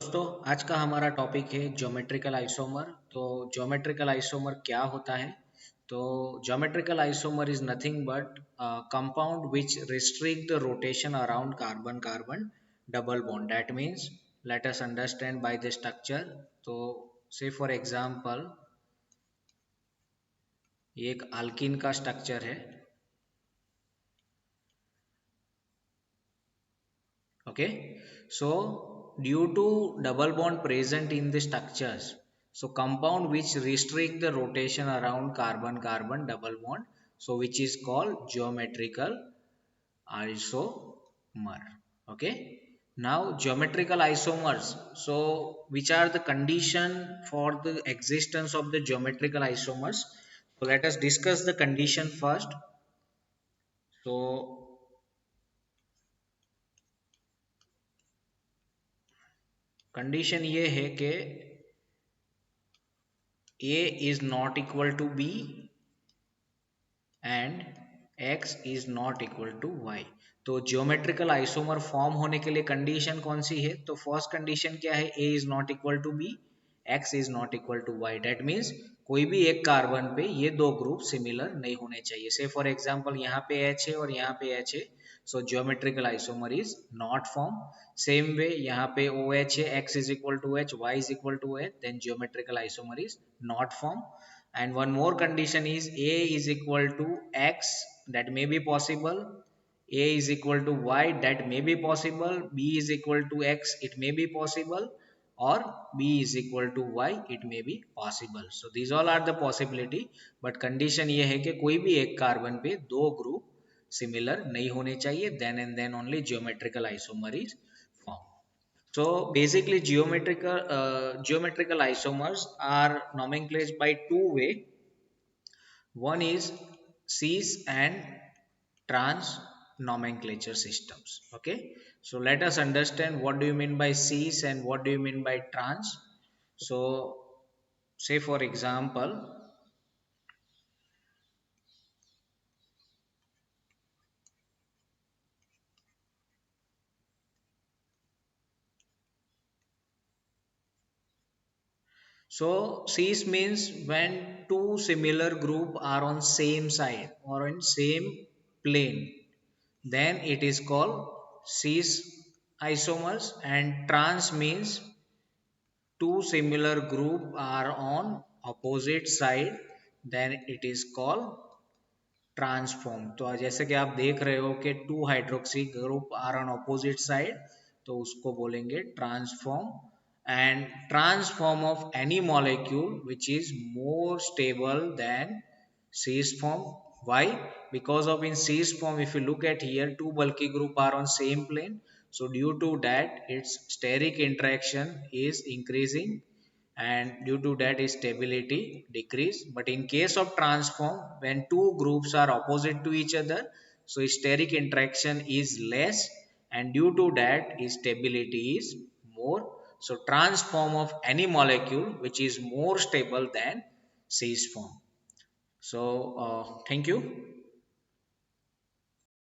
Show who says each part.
Speaker 1: दोस्तों, आज का हमारा टॉपिक है ज्योमेट्रिकल आइसोमर। तो ज्योमेट्रिकल आइसोमर क्या होता है? तो geometrical isomer is nothing but compound which restrict the rotation around carbon carbon double bond. That means let us understand by the structure. तो से फॉर एग्जांपल ये एक अल्किन का स्ट्रक्चर है। Okay, so due to double bond present in the structures, so compound which restrict the rotation around carbon carbon double bond, so which is called geometrical isomer. Okay, now geometrical isomers, so which are the condition for the existence of the geometrical isomers? So let us discuss the condition first. So condition ये है कि A is not equal to B and x is not equal to y। तो geometrical isomer form होने के लिए condition कौन सी है? तो फर्स्ट कंडीशन क्या है? a is not equal to b, x is not equal to y। That means कोई भी एक कार्बन पे ये दो ग्रुप सिमिलर नहीं होने चाहिए। से फॉर एग्जांपल यहाँ पे H है और यहाँ पे H है, so geometrical isomer is not form. Same way यहाँ पे OH है, x is equal to h, y is equal to h, then geometrical isomer is not form. And one more condition is a is equal to x, that may be possible. A is equal to y, that may be possible. B is equal to x, it may be possible, or B is equal to y, it may be possible. So these all are the possibility, but condition ये है कि कोई भी एक carbon पे दो group similar नहीं होने चाहिए, then and then only geometrical isomer is formed. So basically geometrical isomers are nomenclated by two way. One is cis and trans nomenclature systems. Okay. So let us understand what do you mean by cis and what do you mean by trans. So say for example, so cis means when two similar group are on same side or on same plane, then it is called cis isomers. And trans means two similar group are on opposite side, then it is called trans form. तो जैसे कि आप देख रहे हो कि two hydroxy group are on opposite side, तो उसको बोलेंगे trans form. And trans form of any molecule which is more stable than cis form. Why? Because of in cis form, if you look at here, two bulky group are on same plane, so due to that its steric interaction is increasing, and due to that is stability decrease. But in case of transform, when two groups are opposite to each other, so steric interaction is less, and due to that is stability is more. So transform of any molecule which is more stable than cis form. So thank you.